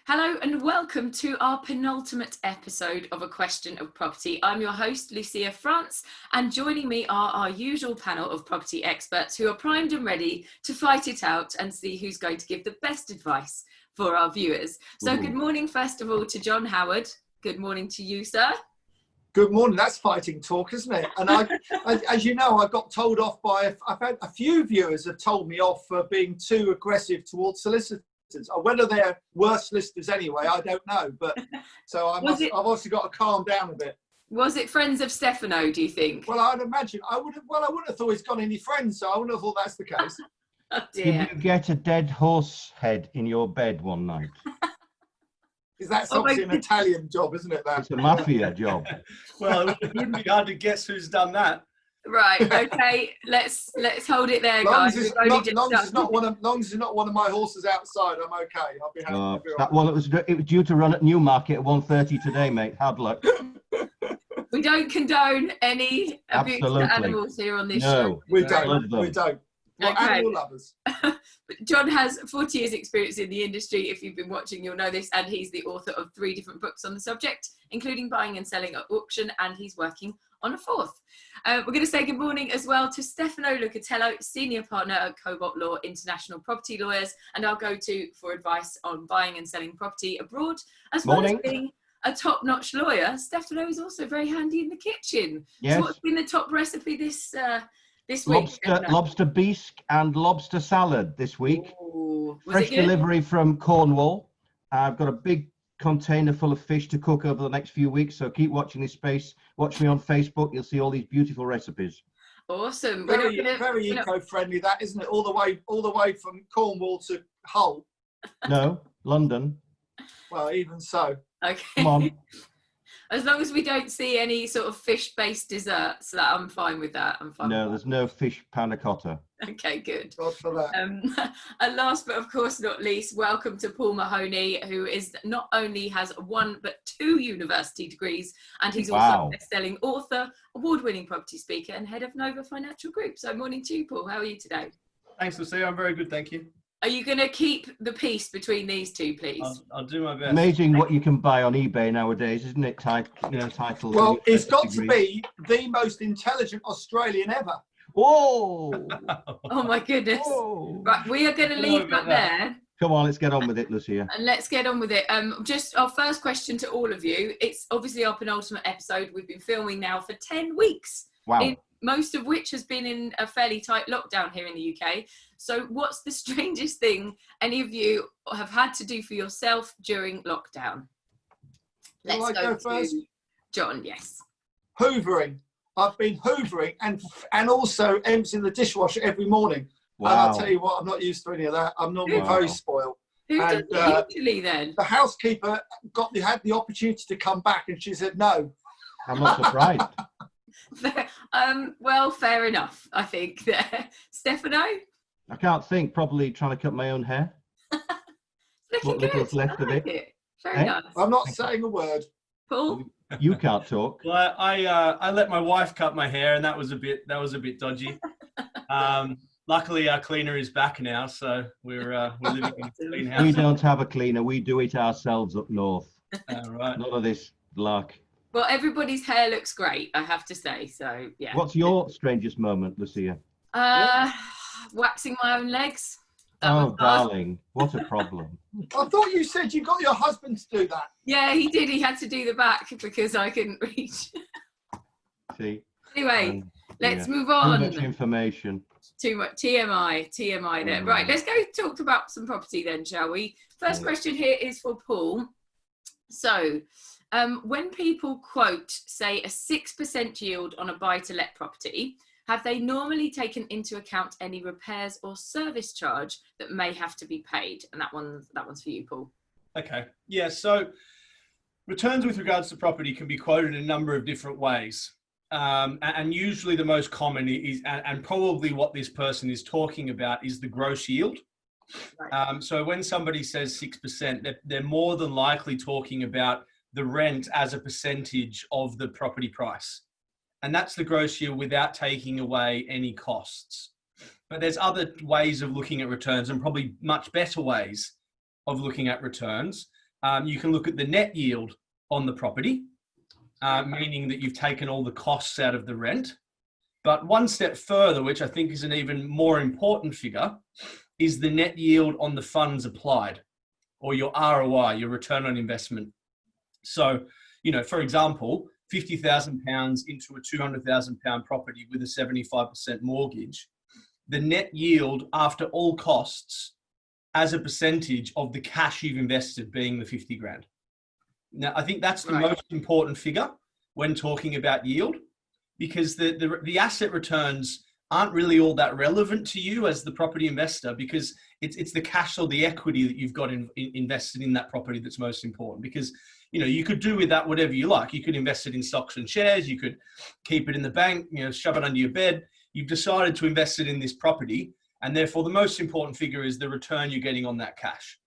Hello and welcome to our penultimate episode of A Question of Property. I'm your host, Lucia France, and joining me are our usual panel of property experts who are primed and ready to fight it out and see who's going to give the best advice for our viewers. So good morning, first of all, to John Howard. Good morning to you, sir. Good morning. That's fighting talk, isn't it? And I, as you know, I got told off by, I've had a few viewers have told me off for being too aggressive towards solicitors. Whether they're worse solicitors anyway, I don't know. But so I've obviously got to calm down a bit. Was it friends of Stefano, do you think? Well, I'd imagine. I wouldn't have thought he's got any friends, so I wouldn't have thought that's the case. Oh dear. Did you get a dead horse head in your bed one night? Because that's obviously an Italian job, isn't it? That? It's a mafia job. Well, it wouldn't be hard to guess who's done that. Right, okay, let's hold it there, guys. Long as it's not one of my horses outside, I'm okay. I'll be happy. Well, it was due to run at Newmarket at 1:30 today, mate. Hard luck. We don't condone any abuse to animals here on this show. We don't. We're animal lovers. John has 40 years experience in the industry. If you've been watching, you'll know this, and he's the author of 3 different books on the subject, including Buying and Selling at Auction, and he's working on a 4th. We're going to say good morning as well to Stefano Lucatello, Senior Partner at Cobalt Law International Property Lawyers, and our go-to for advice on buying and selling property abroad, as well as being a top-notch lawyer. Stefano is also very handy in the kitchen. Yes. So what's been the top recipe this week? Lobster bisque and lobster salad this week. Ooh, Fresh delivery from Cornwall. I've got a big container full of fish to cook over the next few weeks, so keep watching this space. Watch me on Facebook. You'll see all these beautiful recipes. Awesome. Very eco-friendly, that, isn't it? All the way from Cornwall to Hull. No, London. Well, even so. Okay. Come on. As long as we don't see any sort of fish-based desserts, that I'm fine with that. No, there's no fish panna cotta. Okay, good. God for that. And last but of course not least, welcome to Paul Mahoney, who is not only has 1 but 2 university degrees, and he's also a best-selling author, award-winning property speaker, and head of Nova Financial Group. So morning to you, Paul. How are you today? Thanks, Lucia. I'm very good, thank you. Are you going to keep the peace between these two, please? I'll do my best. Amazing what you can buy on eBay nowadays, isn't it? Titled. Well, it's got to be the most intelligent Australian ever. Whoa! Oh my goodness! Whoa. Right, we are going to leave that there. Come on, let's get on with it, Lucia. And let's get on with it. Just our first question to all of you. It's obviously our penultimate episode. We've been filming now for 10 weeks. Wow. Most of which has been in a fairly tight lockdown here in the UK. So what's the strangest thing any of you have had to do for yourself during lockdown? Let's go first. John, yes. Hoovering. I've been hoovering and also emptying the dishwasher every morning. Wow. And I'll tell you what, I'm not used to any of that. I'm normally very spoiled. Who does it usually then? The housekeeper had the opportunity to come back and she said no. I'm not surprised. Well, fair enough, I think. Stefano? I can't think. Probably trying to cut my own hair. What little's left of it. Very nice. I'm not saying a word. Paul? You can't talk. Well, I let my wife cut my hair, and that was a bit dodgy. Luckily, our cleaner is back now, so we're living in a clean house. We don't have a cleaner. We do it ourselves up north. Right. None of this lark. Well, everybody's hair looks great, I have to say. So, yeah. What's your strangest moment, Lucia? Waxing my own legs. Oh, darling, what a problem. I thought you said you got your husband to do that. Yeah, he did. He had to do the back because I couldn't reach. See? Anyway, let's move on. Too much information. Too much TMI there. Right, let's go talk about some property then, shall we? First question here is for Paul. So, when people quote, say, a 6% yield on a buy-to-let property, have they normally taken into account any repairs or service charge that may have to be paid? And that one's for you, Paul. Okay. Yeah. So returns with regards to property can be quoted in a number of different ways. And usually the most common is, and probably what this person is talking about, is the gross yield. Right. So when somebody says 6%, they're more than likely talking about the rent as a percentage of the property price. And that's the gross yield without taking away any costs. But there's other ways of looking at returns, and probably much better ways of looking at returns. You can look at the net yield on the property, meaning that you've taken all the costs out of the rent. But one step further, which I think is an even more important figure, is the net yield on the funds applied, or your ROI, your return on investment. So, for example, £50,000 into a £200,000 property with a 75% mortgage, the net yield after all costs as a percentage of the cash you've invested being the 50 grand. Now, I think that's the most important figure when talking about yield, because the asset returns aren't really all that relevant to you as the property investor, because it's the cash or the equity that you've got invested in that property that's most important. Because you could do with that whatever you like. You could invest it in stocks and shares. You could keep it in the bank, shove it under your bed. You've decided to invest it in this property, and therefore the most important figure is the return you're getting on that cash.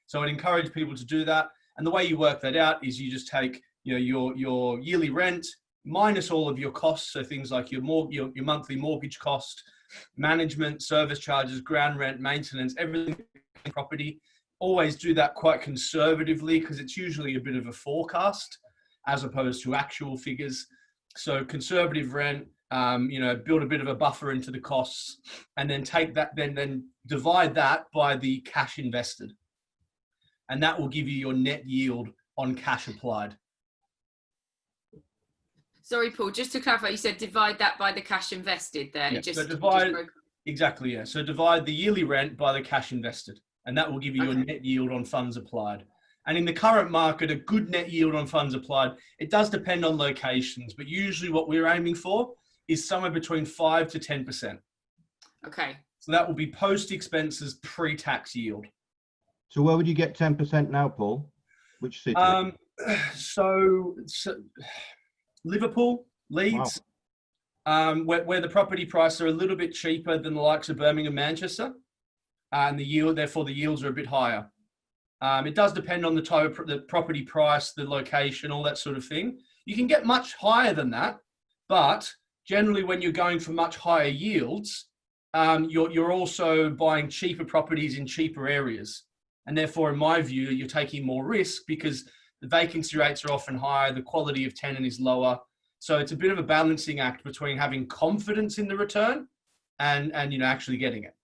So I'd encourage people to do that. And the way you work that out is you just take your yearly rent minus all of your costs, so things like your monthly mortgage cost, management, service charges, ground rent, maintenance, everything in the property. Always do that quite conservatively, because it's usually a bit of a forecast as opposed to actual figures. So conservative rent, build a bit of a buffer into the costs, and then take that, then divide that by the cash invested. And that will give you your net yield on cash applied. Sorry, Paul, just to clarify, you said divide that by the cash invested there. Yeah, so divide the yearly rent by the cash invested, and that will give you your net yield on funds applied. And in the current market, a good net yield on funds applied, it does depend on locations, but usually what we're aiming for is somewhere between 5 to 10%. Okay. So that will be post expenses, pre-tax yield. So where would you get 10% now, Paul? Which city? So Liverpool, Leeds, where the property prices are a little bit cheaper than the likes of Birmingham, Manchester, and the yields are a bit higher. It does depend on the type of the property price, the location, all that sort of thing. You can get much higher than that, but generally when you're going for much higher yields, you're also buying cheaper properties in cheaper areas. And therefore, in my view, you're taking more risk because the vacancy rates are often higher, the quality of tenant is lower. So it's a bit of a balancing act between having confidence in the return and actually getting it.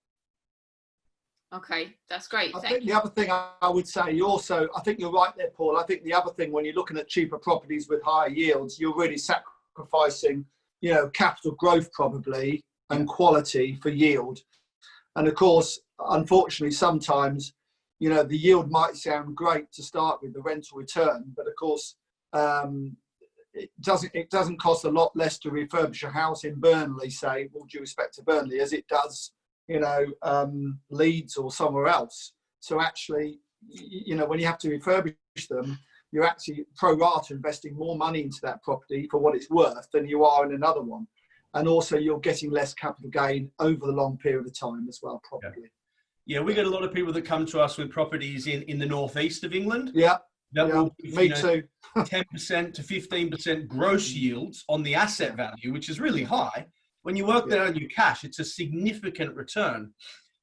Okay, that's great. I think the other thing I would say, I think you're right there, Paul. I think the other thing, when you're looking at cheaper properties with higher yields, you're really sacrificing, capital growth probably and quality for yield. And of course, unfortunately, sometimes, the yield might sound great to start with, the rental return, but of course, it doesn't cost a lot less to refurbish a house in Burnley, say, with due respect to Burnley, as it does, Leeds or somewhere else. So actually, when you have to refurbish them, you're actually pro rata investing more money into that property for what it's worth than you are in another one. And also you're getting less capital gain over the long period of time as well, probably. Yeah, we get a lot of people that come to us with properties in the northeast of England. Yeah. That will me too. 10% to 15% gross yields on the asset value, which is really high. When you work that on your cash, it's a significant return.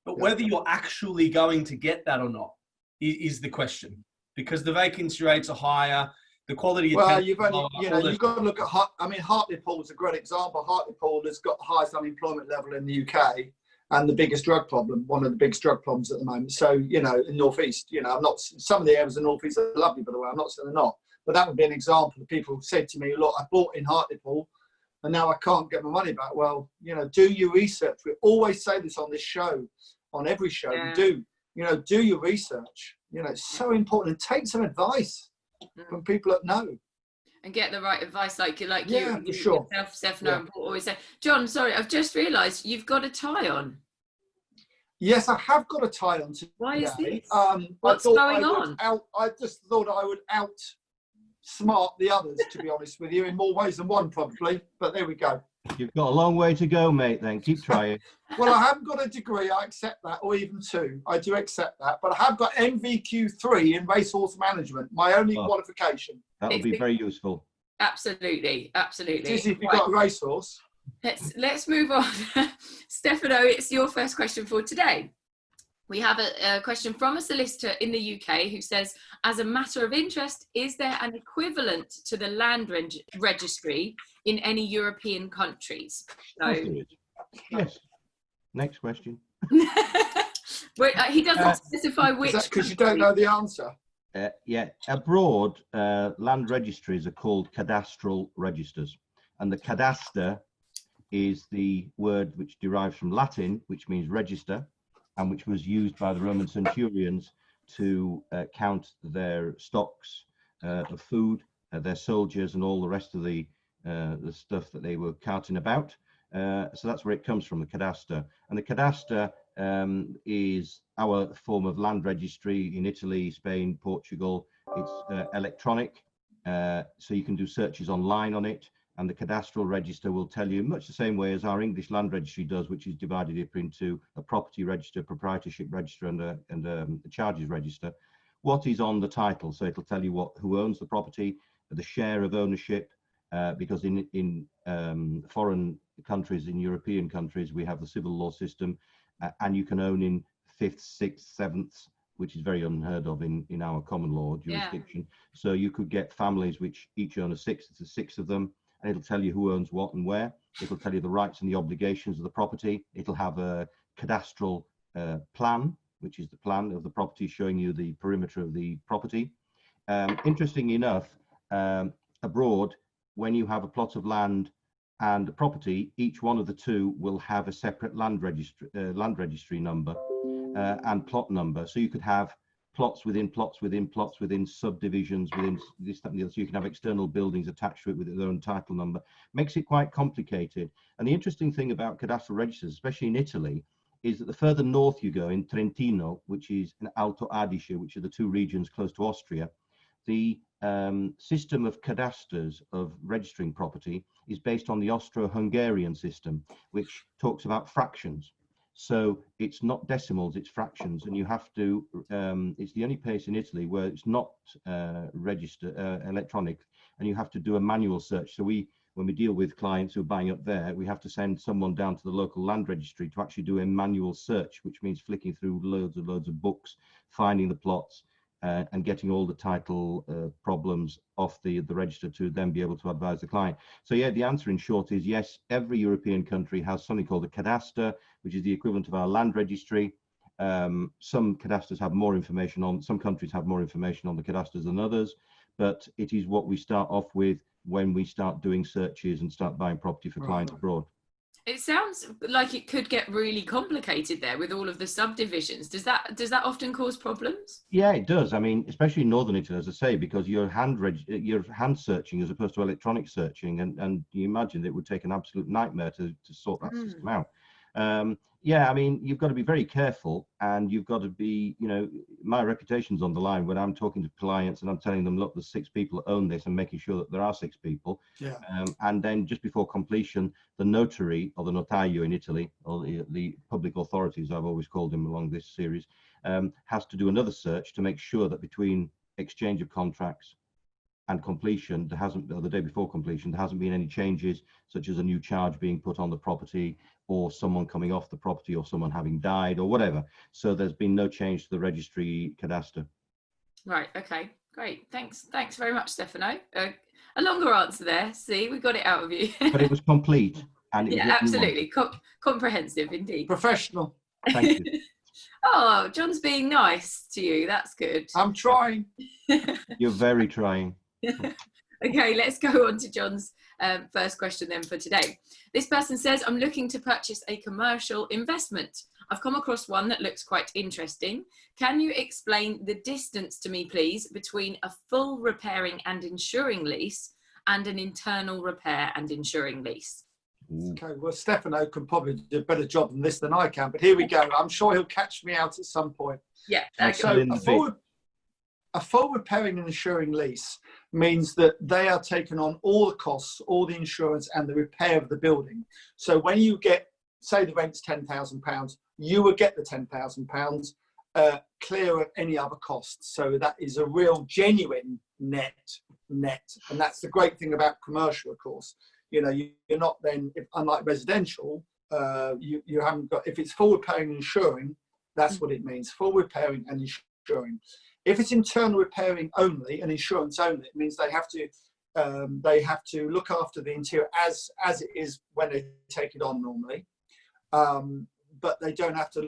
But whether you're actually going to get that or not is the question, because the vacancy rates are higher, the quality of you've got to look at Hartlepool is a great example. Hartlepool has got the highest unemployment level in the UK and the biggest drug problem, one of the biggest drug problems at the moment. So, in Northeast, some of the areas in Northeast are lovely, by the way, I'm not saying they're not, but that would be an example of people who said to me, look, I bought in Hartlepool and now I can't get my money back. Well, do your research. We always say this on this show, on every show. Yeah. Do your research. It's so important. And take some advice from people that know. And get the right advice, like for you sure. yourself, Stefano, and Paul always say. John, sorry, I've just realised you've got a tie on. Yes, I have got a tie on today. Why is this? What's going on? I just thought I would outsmart the others, to be honest with you, in more ways than one, probably. But there we go. You've got a long way to go, mate, then. Keep trying. Well, I haven't got a degree, I accept that, or even 2. I do accept that. But I have got NVQ3 in racehorse management, my only qualification. That would be very useful. Absolutely. It is if you've got a racehorse. Let's move on. Stefano, it's your first question for today. We have a question from a solicitor in the UK who says, as a matter of interest, is there an equivalent to the land registry in any European countries? So, yes. Next question. He doesn't specify which. Is that because you don't know the answer? Yeah, abroad, land registries are called cadastral registers, and the cadaster is the word which derives from Latin, which means register, and which was used by the Roman centurions to count their stocks of food, their soldiers, and all the rest of the stuff that they were carting about. So that's where it comes from, the cadaster. And the cadaster is our form of land registry in Italy, Spain, Portugal. It's electronic, so you can do searches online on it. And the cadastral register will tell you, much the same way as our English land registry does, which is divided up into a property register, proprietorship register, and a charges register, what is on the title. So it'll tell you who owns the property, the share of ownership, because in foreign countries, in European countries, we have the civil law system, and you can own in fifths, sixths, sevenths, which is very unheard of in our common law jurisdiction. Yeah. So you could get families which each own a sixth, it's 6 of them, and it'll tell you who owns what and where. It'll tell you the rights and the obligations of the property. It'll have a cadastral plan, which is the plan of the property showing you the perimeter of the property. Interesting enough, abroad, when you have a plot of land and a property, each one of the two will have a separate land registry number and plot number. So you could have plots within plots within plots within subdivisions within this, that, and the other. So you can have external buildings attached to it with their own title number. Makes it quite complicated. And the interesting thing about cadastral registers, especially in Italy, is that the further north you go, in Trentino, which is in Alto Adige, which are the 2 regions close to Austria, the system of cadasters of registering property is based on the Austro-Hungarian system, which talks about fractions. So it's not decimals, it's fractions, and you have to, it's the only place in Italy where it's not electronic, and you have to do a manual search. So when we deal with clients who are buying up there, we have to send someone down to the local land registry to actually do a manual search, which means flicking through loads of books, finding the plots, and getting all the title problems off the register to then be able to advise the client. So yeah, the answer in short is yes, every European country has something called a cadaster, which is the equivalent of our land registry. Some cadasters have more information on, some countries have more information on the cadasters than others, but it is what we start off with when we start doing searches and start buying property for clients abroad. It sounds like it could get really complicated there with all of the subdivisions. Does that often cause problems? Yeah, it does. I mean, especially in northern Italy, as I say, because you're hand searching as opposed to electronic searching, and you imagine that it would take an absolute nightmare to sort that system out. Yeah, I mean, you've got to be very careful, and you've got to be, you know, my reputation's on the line when I'm talking to clients and I'm telling them, look, there's 6 people that own this, and making sure that there are 6 people. Yeah. And then just before completion, the notary, or the notaio in Italy, or the public authorities, I've always called him along this series, has to do another search to make sure that between exchange of contracts and completion, there hasn't, or the day before completion, there hasn't been any changes, such as a new charge being put on the property, or someone coming off the property, or someone having died, or whatever. So there's been no change to the registry cadaster. Right, okay, great. Thanks very much, Stefano. A longer answer there. See, we got it out of you. But it was complete. And it was absolutely. Comprehensive indeed. Professional. Thank you. Oh, John's being nice to you. That's good. I'm trying. You're very trying. Okay, let's go on to John's first question then for today. This person says, I'm looking to purchase a commercial investment. I've come across one that looks quite interesting. Can you explain the distance to me, please, between a full repairing and insuring lease and an internal repair and insuring lease? Okay, well, Stefano can probably do a better job than this than I can, but here we go. I'm sure he'll catch me out at some point. Yeah. So a full repairing and insuring lease means that they are taking on all the costs, all the insurance and the repair of the building. So when you get, say the rent's £10,000, you will get the £10,000 clear of any other costs. So that is a real genuine net. And that's the great thing about commercial, of course. You know, you're not then, unlike residential, you haven't got, if it's full repairing and insuring, That's what it means, full repairing and insuring. If it's internal repairing only and insurance only, it means they have to look after the interior as it is when they take it on normally, but they don't have to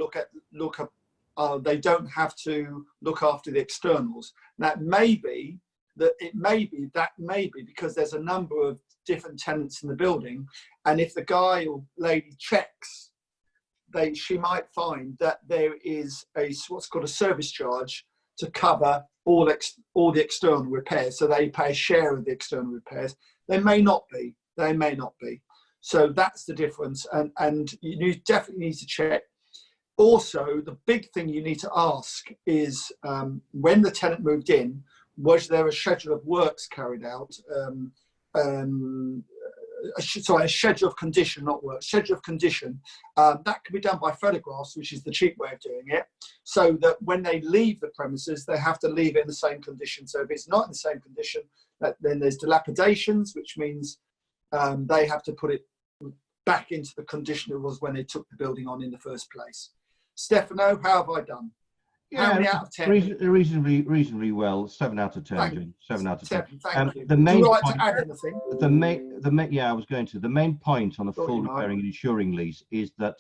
they don't have to look after the externals. That may be because there's a number of different tenants in the building, and if the guy or lady checks, she might find that there is what's called a service charge to cover all the external repairs. So they pay a share of the external repairs. They may not be. So that's the difference. And you definitely need to check. Also, the big thing you need to ask is when the tenant moved in, was there a schedule of works carried out? A schedule of condition, not work, schedule of condition. That can be done by photographs, which is the cheap way of doing it, so that when they leave the premises, they have to leave it in the same condition. So if it's not in the same condition, then there's dilapidations, which means they have to put it back into the condition it was when they took the building on in the first place. Stefano, how have I done? Yeah, how many out of 10? Reasonably well. 7 out of 10. Thank 7 out of 10. Thank you. The main Would you like point, to add anything? I was going to. The main point on a full you might. repairing and insuring lease is that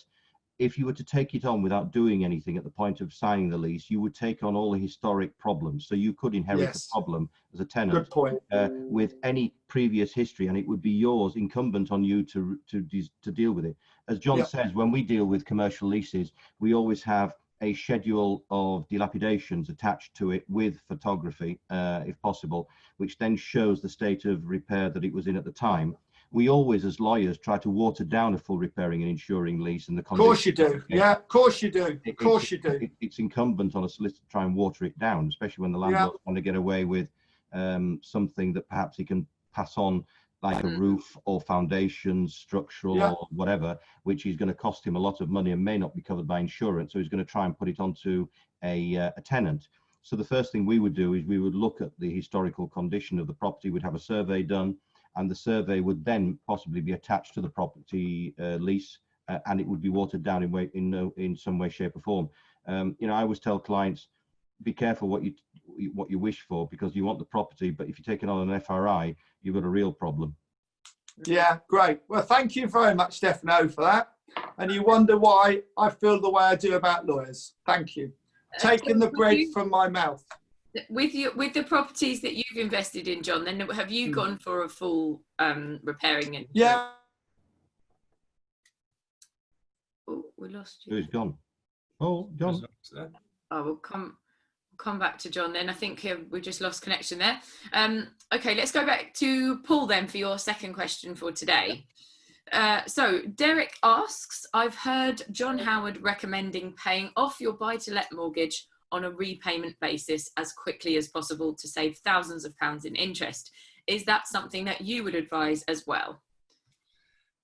if you were to take it on without doing anything at the point of signing the lease, you would take on all the historic problems. So you could inherit a problem as a tenant. Good point. With any previous history, and it would be yours, incumbent on you to deal with it. As John says, when we deal with commercial leases, we always have a schedule of dilapidations attached to it with photography, if possible, which then shows the state of repair that it was in at the time. We always, as lawyers, try to water down a full repairing and insuring lease and the condition. Of course you do. Yeah, of course you do. Of course you do. It's incumbent on a solicitor to try and water it down, especially when the landlord's want to get away with something that perhaps he can pass on, like a roof or foundations, structural or whatever, which is going to cost him a lot of money and may not be covered by insurance. So he's going to try and put it onto a tenant. So the first thing we would do is we would look at the historical condition of the property. We'd have a survey done, and the survey would then possibly be attached to the property lease, and it would be watered down in some way, shape, or form. I always tell clients, be careful what you wish for, because you want the property, but if you take it on an FRI, you've got a real problem. Yeah, great. Well, thank you very much, Stefano, for that. And you wonder why I feel the way I do about lawyers. Thank you. Taking the bread from my mouth. With the properties that you've invested in, John, then have you gone for a full repairing? And yeah. Oh, we lost you. Who's gone? Oh, John. Oh, we'll come back to John then. I think we just lost connection there. Okay, let's go back to Paul then for your second question for today. So Derek asks, I've heard John Howard recommending paying off your buy-to-let mortgage on a repayment basis as quickly as possible to save thousands of pounds in interest. Is that something that you would advise as well?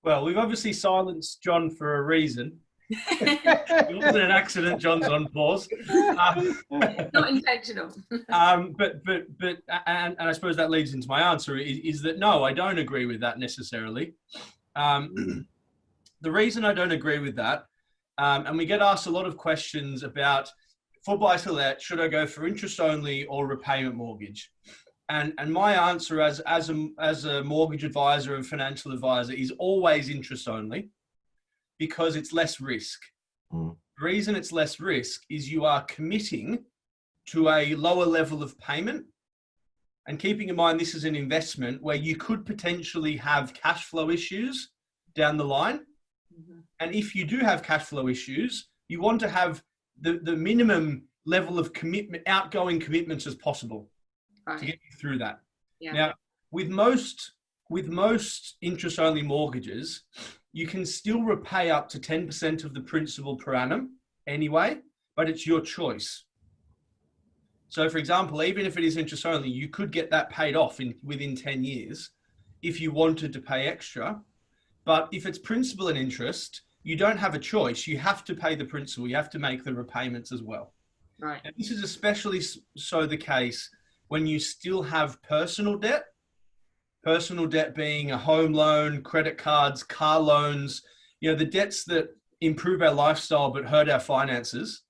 Well, we've obviously silenced John for a reason. It wasn't an accident. John's on pause. Not intentional. But I suppose that leads into my answer is that no, I don't agree with that necessarily. The reason I don't agree with that, and we get asked a lot of questions about, for buy-to-let, should I go for interest only or repayment mortgage? And my answer as a mortgage advisor and financial advisor is always interest only, because it's less risk. The reason it's less risk is you are committing to a lower level of payment, and keeping in mind this is an investment where you could potentially have cash flow issues down the line. And if you do have cash flow issues, you want to have the minimum level of commitment, outgoing commitments as possible to get you through that. Now, with most interest only mortgages, you can still repay up to 10% of the principal per annum anyway, but it's your choice. So for example, even if it is interest only, you could get that paid off within 10 years if you wanted to pay extra. But if it's principal and interest, you don't have a choice. You have to pay the principal. You have to make the repayments as well. Right. And this is especially so the case when you still have personal debt. Personal debt being a home loan, credit cards, car loans, the debts that improve our lifestyle but hurt our finances.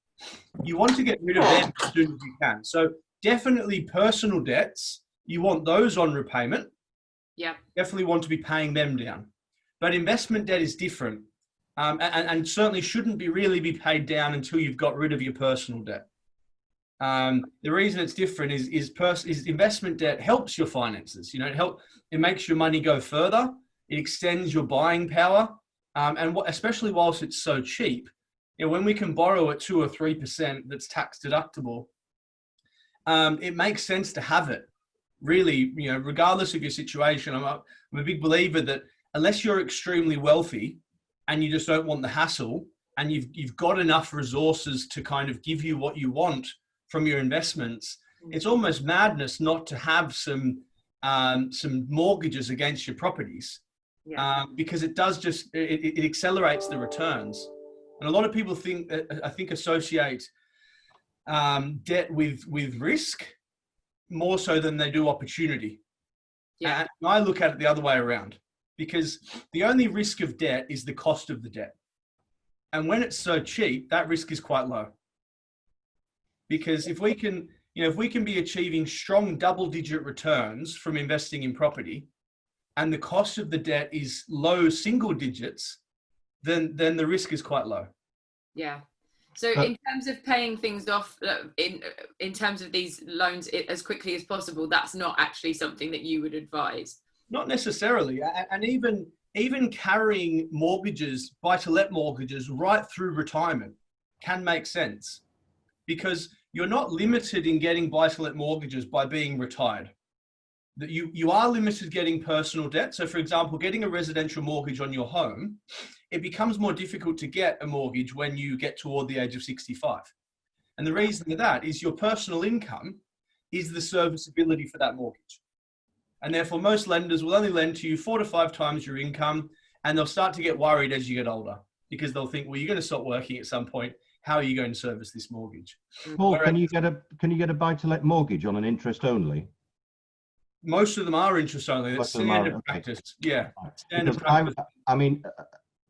you want to get rid of them as soon as you can. So definitely personal debts, you want those on repayment. Yeah. Definitely want to be paying them down. But investment debt is different, and certainly shouldn't be paid down until you've got rid of your personal debt. The reason it's different is investment debt helps your finances. You know, it makes your money go further. It extends your buying power, especially whilst it's so cheap. You know, when we can borrow at 2 or 3% that's tax deductible, it makes sense to have it. Really, you know, regardless of your situation, I'm a big believer that unless you're extremely wealthy and you just don't want the hassle, and you've got enough resources to kind of give you what you want from your investments, it's almost madness not to have some mortgages against your properties, because it does it accelerates the returns. And a lot of people associate debt with risk more so than they do opportunity. Yeah. And I look at it the other way around, because the only risk of debt is the cost of the debt. And when it's so cheap, that risk is quite low. Because if we can be achieving strong double-digit returns from investing in property, and the cost of the debt is low single digits, then the risk is quite low. Yeah. So in terms of paying things off in terms of these loans as quickly as possible, that's not actually something that you would advise? Not necessarily. And even carrying mortgages, buy-to-let mortgages, right through retirement can make sense, because you're not limited in getting buy-to-let mortgages by being retired. That you are limited getting personal debt. So for example, getting a residential mortgage on your home, it becomes more difficult to get a mortgage when you get toward the age of 65. And the reason for that is your personal income is the serviceability for that mortgage. And therefore most lenders will only lend to you 4 to 5 times your income, and they'll start to get worried as you get older, because they'll think, well, you're going to stop working at some point. How are you going to service this mortgage? Paul, can you get a buy-to-let mortgage on an interest only? Most of them are interest only. It's standard practice. Yeah. Standard practice. I mean,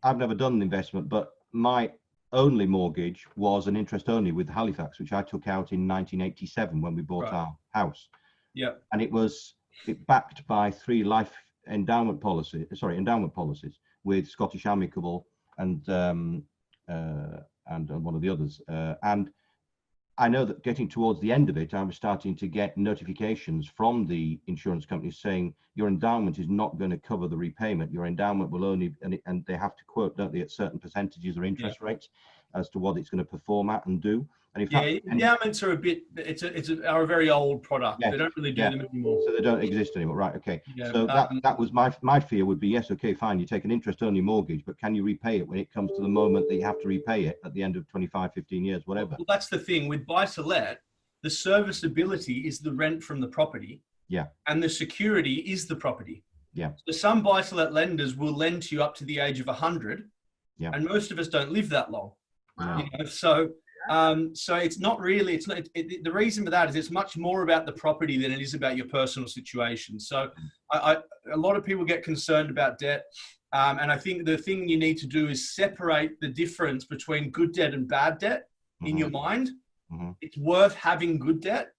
I've never done an investment, but my only mortgage was an interest only with Halifax, which I took out in 1987 when we bought our house. Yeah. And it backed by 3 life endowment policies with Scottish Amicable and one of the others. And I know that getting towards the end of it, I was starting to get notifications from the insurance companies saying your endowment is not going to cover the repayment. Your endowment will only, and they have to quote, don't they, at certain percentages or interest rates as to what it's going to perform at and do. And in fact, endowments are are a very old product. They don't really do them anymore. So they don't exist anymore, right? Okay. Yeah. So that was my fear would be, yes, okay, fine. You take an interest-only mortgage, but can you repay it when it comes to the moment that you have to repay it at the end of 25, 15 years, whatever? Well, that's the thing with buy-to-let. The serviceability is the rent from the property. Yeah. And the security is the property. Yeah. So some buy-to-let lenders will lend to you up to the age of 100. Yeah. And most of us don't live that long. Wow. You know, so it's not really, the reason for that is it's much more about the property than it is about your personal situation. So a lot of people get concerned about debt. And I think the thing you need to do is separate the difference between good debt and bad debt in your mind. It's worth having good debt.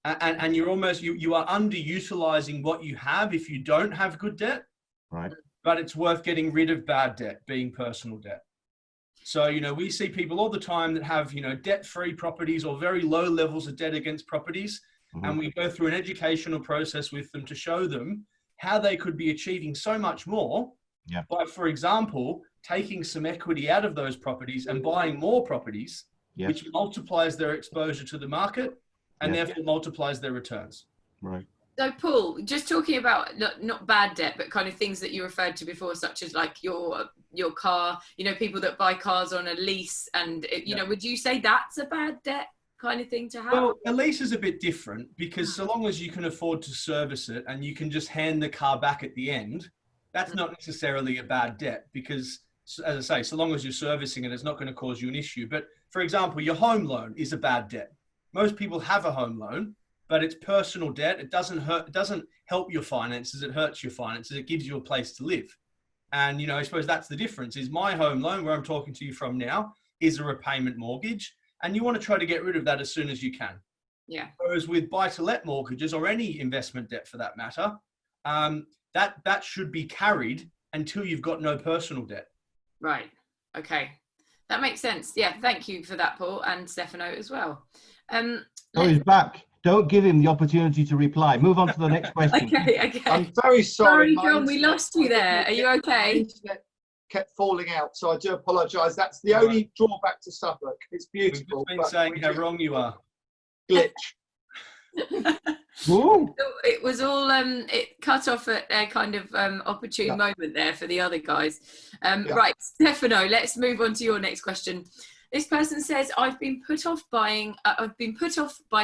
And you're almost, you are underutilizing what you have if you don't have good debt. Right. But it's worth getting rid of bad debt, being personal debt. So, you know, we see people all the time that have, you know, debt-free properties or very low levels of debt against properties. And we go through an educational process with them to show them how they could be achieving so much more by, for example, taking some equity out of those properties and buying more properties, which multiplies their exposure to the market and therefore multiplies their returns. Right. So Paul, just talking about not bad debt, but kind of things that you referred to before, such as like your car, you know, people that buy cars on a lease, and you know, would you say that's a bad debt kind of thing to have? Well, a lease is a bit different, because so long as you can afford to service it and you can just hand the car back at the end, that's not necessarily a bad debt, because as I say, so long as you're servicing it, it's not going to cause you an issue. But for example, your home loan is a bad debt. Most people have a home loan, but it's personal debt. It doesn't help your finances. It hurts your finances. It gives you a place to live. And, you know, I suppose that's the difference, is my home loan, where I'm talking to you from now, is a repayment mortgage. and you want to try to get rid of that as soon as you can. Yeah. Whereas with buy-to-let mortgages, or any investment debt for that matter, that should be carried until you've got no personal debt. Right. Okay. That makes sense. Yeah. Thank you for that, Paul, and Stefano as well. He's back. Don't give him the opportunity to reply. Move on to the next question. Okay. I'm very sorry. Sorry, John, we lost you there. Are you okay? My internet kept falling out, so I do apologise. That's the only drawback to Suffolk. It's beautiful. We've just been saying how wrong you are. Glitch. It was all it cut off at a kind of opportune moment there for the other guys. Right, Stefano, let's move on to your next question. This person says, I've been put off by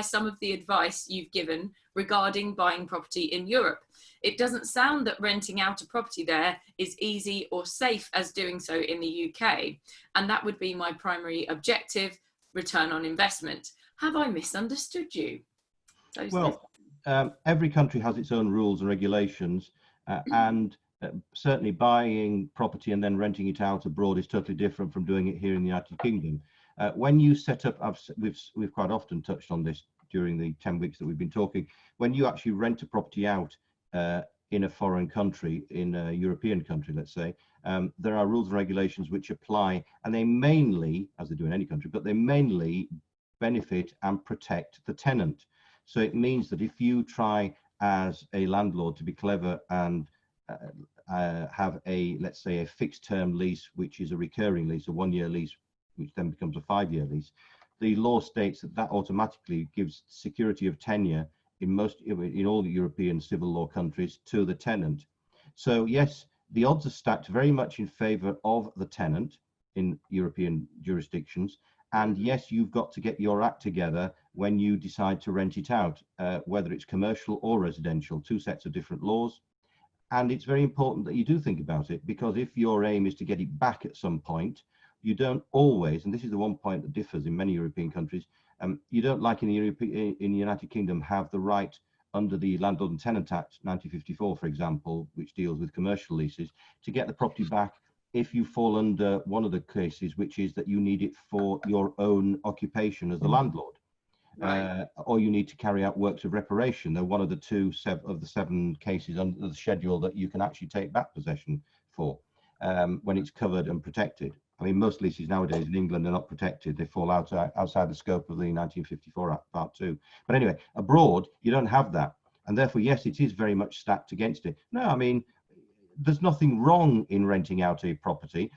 some of the advice you've given regarding buying property in Europe. It doesn't sound that renting out a property there is easy or safe as doing so in the UK, and that would be my primary objective, return on investment. Have I misunderstood you? Every country has its own rules and regulations, and certainly buying property and then renting it out abroad is totally different from doing it here in the United Kingdom. When you set up, we've quite often touched on this during the 10 weeks that we've been talking, when you actually rent a property out in a foreign country, in a European country, let's say, there are rules and regulations which apply, and they mainly, as they do in any country, but they mainly benefit and protect the tenant. So it means that if you try as a landlord to be clever and have let's say a fixed term lease, which is a recurring lease, a 1-year lease, which then becomes a 5-year lease, the law states that automatically gives security of tenure in all the European civil law countries to the tenant. So yes, the odds are stacked very much in favor of the tenant in European jurisdictions. And yes, you've got to get your act together when you decide to rent it out, whether it's commercial or residential, 2 sets of different laws. And it's very important that you do think about it, because if your aim is to get it back at some point, you don't always, and this is the one point that differs in many European countries, you don't, like in the United Kingdom, have the right under the Landlord and Tenant Act 1954, for example, which deals with commercial leases, to get the property back if you fall under one of the cases, which is that you need it for your own occupation as the landlord. Right. Or you need to carry out works of reparation. They're one of the 7 cases under the schedule that you can actually take back possession for when it's covered and protected. I mean, most leases nowadays in England are not protected. They fall outside the scope of the 1954 Act, Part 2. But anyway, abroad, you don't have that. And therefore, yes, it is very much stacked against it. No, I mean, there's nothing wrong in renting out a property.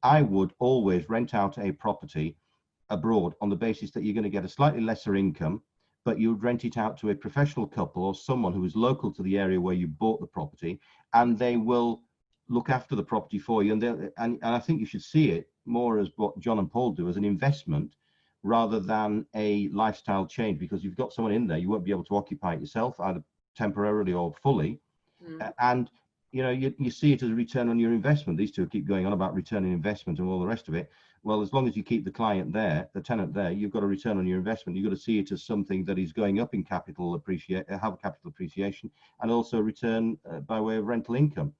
I would always rent out a property abroad on the basis that you're going to get a slightly lesser income, but you would rent it out to a professional couple or someone who is local to the area where you bought the property, and they will look after the property for you. And I think you should see it more as what John and Paul do, as an investment rather than a lifestyle change, because you've got someone in there, you won't be able to occupy it yourself, either temporarily or fully. And you know, you see it as a return on your investment. These two keep going on about return on investment and all the rest of it. Well, as long as you keep the client there, the tenant there, you've got a return on your investment. You've got to see it as something that is going up in capital appreciation, and also return by way of rental income.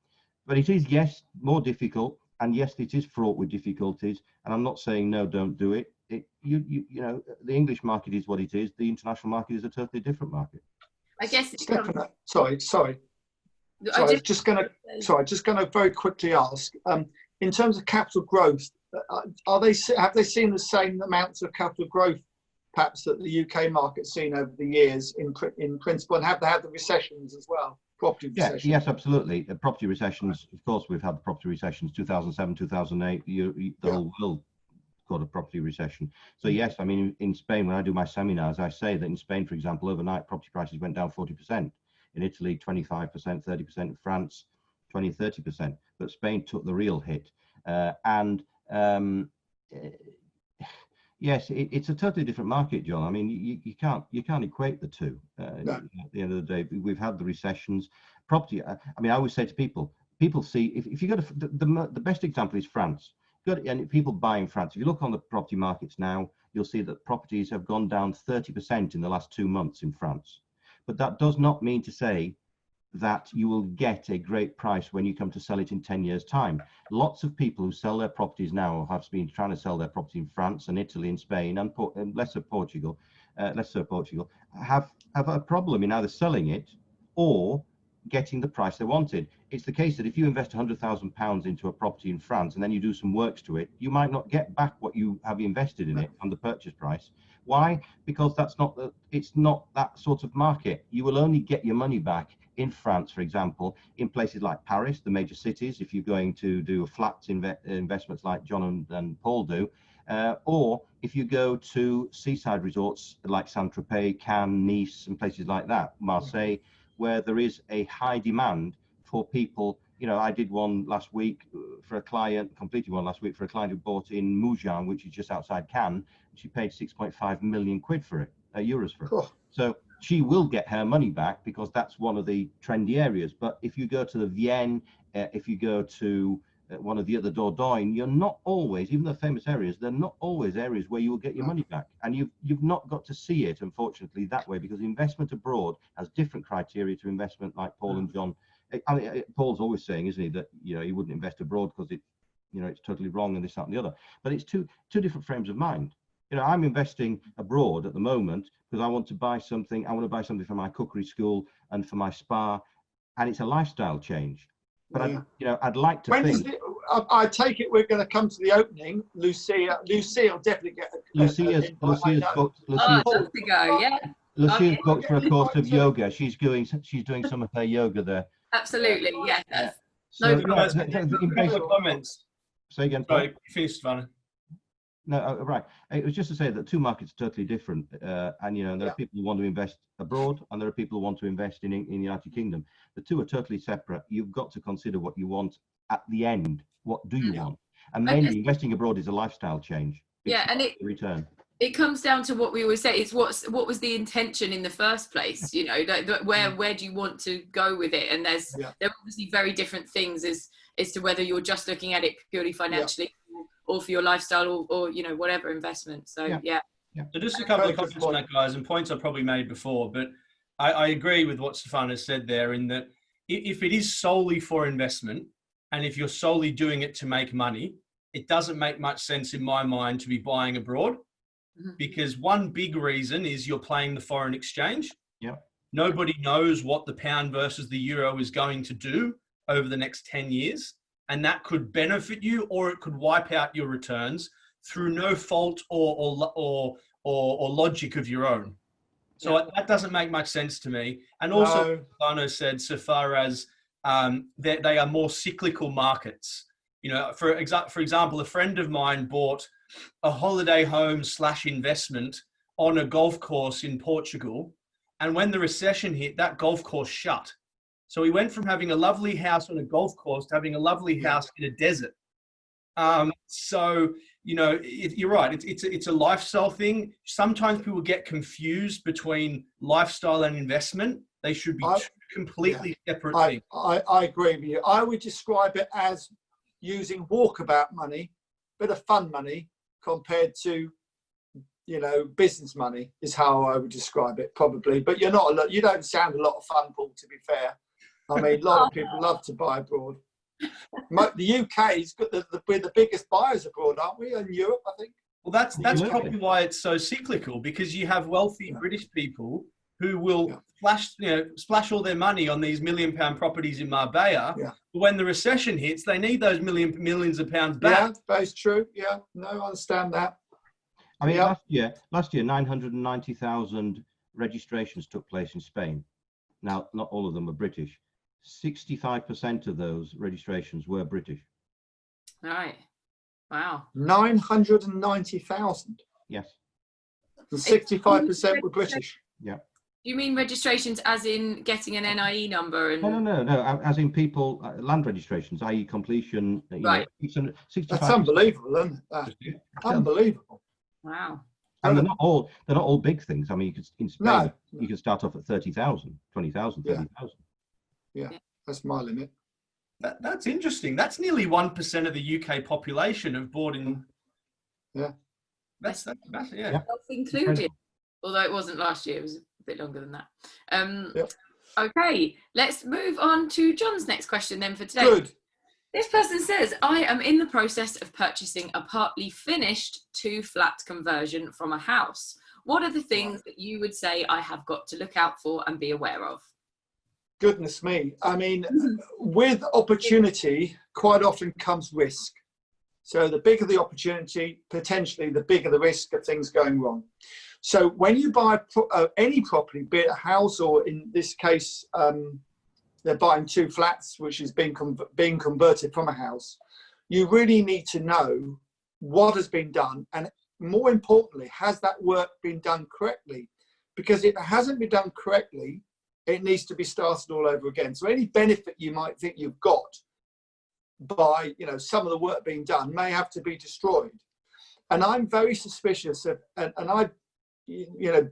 But it is, yes, more difficult, and yes, it is fraught with difficulties. And I'm not saying no, don't do it. You know, the English market is what it is. The international market is a totally different market. I guess. Stefano, sorry. I'm just going to very quickly ask, in terms of capital growth, have they seen the same amounts of capital growth, perhaps, that the UK market's seen over the years in principle, and have they had the recessions as well? Property recessions? Yes, absolutely. Property recessions, of course, we've had the property recessions, 2007, 2008, the whole world got a property recession. So yes, I mean, in Spain, when I do my seminars, I say that in Spain, for example, overnight property prices went down 40%. In Italy, 25%, 30%, in France, 20, 30%. But Spain took the real hit. Yes, it's a totally different market, John. I mean, you can't equate the two. No. At the end of the day, we've had the recessions. Property. I mean, I always say to people see if you go to the best example is France. And people buy in France. If you look on the property markets now, you'll see that properties have gone down 30% in the last 2 months in France. But that does not mean to say that you will get a great price when you come to sell it in 10 years' time. Lots of people who sell their properties now have been trying to sell their property in France and Italy and Spain and less so Portugal, have a problem in either selling it or getting the price they wanted. It's the case that if you invest £100,000 into a property in France and then you do some works to it, you might not get back what you have invested in it on the purchase price. Why? Because it's not that sort of market. You will only get your money back in France, for example, in places like Paris, the major cities, if you're going to do flat investments like John and Paul do, or if you go to seaside resorts like Saint-Tropez, Cannes, Nice, and places like that, Marseille, where there is a high demand for people. You know, I did one last week for a client, completed one last week for a client who bought in Mougins, which is just outside Cannes. She paid 6.5 million quid for it, euros for it. Cool. So she will get her money back because that's one of the trendy areas. But if you go to the Vienne, if you go to one of the other Dordogne, you're not always, even the famous areas, they're not always areas where you will get your money back. And you've not got to see it, unfortunately, that way, because investment abroad has different criteria to investment like Paul and John. I mean, Paul's always saying, isn't he, that, you know, he wouldn't invest abroad because it, you know, it's totally wrong and this, that, and the other. But it's two different frames of mind. You know, I'm investing abroad at the moment because I want to buy something. I want to buy something for my cookery school and for my spa, and it's a lifestyle change. But I'd like to think. I take it we're going to come to the opening. Lucia will definitely get. Lucia's booked for a course of yoga. She's doing some of her yoga there. Absolutely, yeah. So, comments. Say again. Sorry, finish, Stefano. No, right. It was just to say that two markets are totally different, and you know there are people who want to invest abroad, and there are people who want to invest in the United Kingdom. The two are totally separate. You've got to consider what you want at the end. What do you want? And mainly, investing abroad is a lifestyle change. And return. It comes down to what we always say. It's what was the intention in the first place? You know, where do you want to go with it? And there are obviously very different things as to whether you're just looking at it purely financially. Or for your lifestyle, or you know, whatever investment. So So just a couple of comments on that, guys, and points I've probably made before, but I agree with what Stefano said there, in that if it is solely for investment, and if you're solely doing it to make money, it doesn't make much sense in my mind to be buying abroad, because one big reason is you're playing the foreign exchange. Nobody knows what the pound versus the euro is going to do over the next 10 years. And that could benefit you, or it could wipe out your returns through no fault or logic of your own. So that doesn't make much sense to me. And also, Stefano said, so far as they are more cyclical markets. You know, for example, a friend of mine bought a holiday home / investment on a golf course in Portugal, and when the recession hit, that golf course shut. So he went from having a lovely house on a golf course to having a lovely house in a desert. So, you know, you're right. It's a lifestyle thing. Sometimes people get confused between lifestyle and investment. They should be two completely separate things. I agree with you. I would describe it as using walkabout money, bit of fun money, compared to, you know, business money is how I would describe it, probably. But you don't sound a lot of fun, Paul, to be fair. I mean, a lot of people love to buy abroad. The UK's got we're the biggest buyers abroad, aren't we? In Europe, I think. Well, that's probably why it's so cyclical, because you have wealthy British people who will splash all their money on these £1 million properties in Marbella. But when the recession hits, they need those millions of pounds back. Yeah, that's true. Yeah, no, I understand that. I mean, last year, 990,000 registrations took place in Spain. Now, not all of them are British. 65% of those registrations were British. Right. Wow. 990,000. Yes. And 65% were British. Yeah. Do you mean registrations as in getting an NIE number? And... No. As in people, land registrations, i.e. completion. Right. Know, that's unbelievable, isn't it? Unbelievable. Wow. And they're not all big things. I mean, in Spain, you can start off at 30,000, 20,000, 30,000. Yeah, that's my limit. That's interesting. That's nearly 1% of the UK population have bought in. Yeah. That's included. Although it wasn't last year, it was a bit longer than that. Okay, let's move on to John's next question then for today. Good. This person says, I am in the process of purchasing a partly finished 2-flat conversion from a house. What are the things that you would say I have got to look out for and be aware of? Goodness me. I mean, with opportunity, quite often comes risk. So the bigger the opportunity, potentially the bigger the risk of things going wrong. So when you buy any property, be it a house or in this case, they're buying 2 flats, which is being converted from a house, you really need to know what has been done. And more importantly, has that work been done correctly? Because if it hasn't been done correctly, it needs to be started all over again. So any benefit you might think you've got by, some of the work being done may have to be destroyed. And I'm very suspicious of, and I,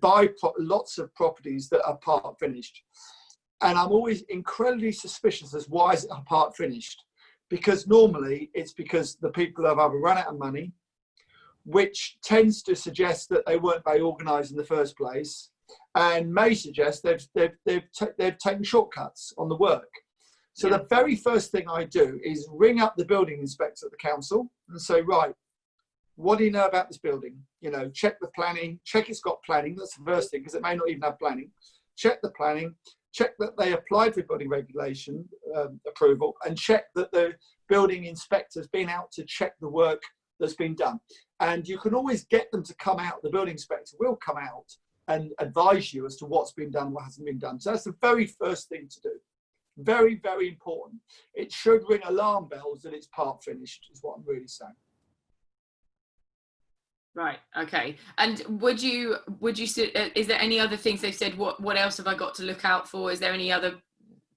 buy lots of properties that are part finished. And I'm always incredibly suspicious as why is it part finished? Because normally it's because the people have either run out of money, which tends to suggest that they weren't very organised in the first place, and may suggest they've taken shortcuts on the work. So the very first thing I do is ring up the building inspector at the council and say, right, what do you know about this building? Check the planning, check it's got planning. That's the first thing, because it may not even have planning. Check the planning, check that they applied for building regulation approval, and check that the building inspector's been out to check the work that's been done. And you can always get them to come out. The building inspector will come out and advise you as to what's been done, what hasn't been done. So that's the very first thing to do. Very, very important. It should ring alarm bells that it's part finished, is what I'm really saying. Right. Okay. And would you is there any other things they've said? What else have I got to look out for? Is there any other?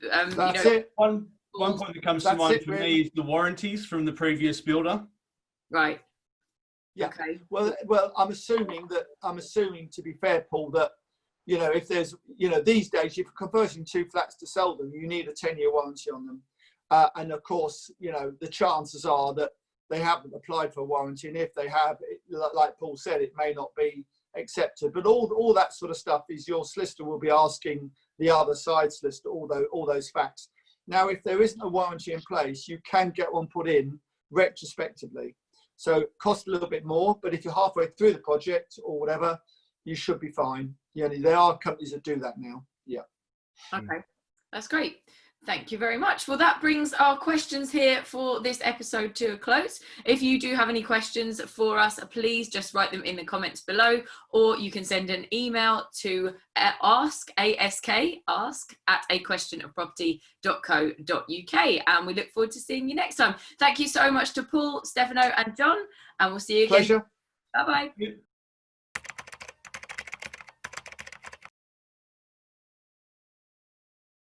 That's it. One point that comes to mind for me is the warranties from the previous builder. Right. Yeah. Okay. Well, I'm assuming, to be fair, Paul, that if there's these days, if you're converting 2 flats to sell them, you need a 10-year warranty on them, and of course, the chances are that they haven't applied for a warranty, and if they have, like Paul said, it may not be accepted. But all that sort of stuff is your solicitor will be asking the other side solicitor all those facts. Now, if there isn't a warranty in place, you can get one put in retrospectively. So it costs a little bit more, but if you're halfway through the project or whatever, you should be fine. There are companies that do that now. Yeah. Okay, that's great. Thank you very much. Well, that brings our questions here for this episode to a close. If you do have any questions for us, please just write them in the comments below, or you can send an email to ask at aquestionofproperty.co.uk, and we look forward to seeing you next time. Thank you so much to Paul, Stefano and John, and we'll see you again. Pleasure. Bye-bye.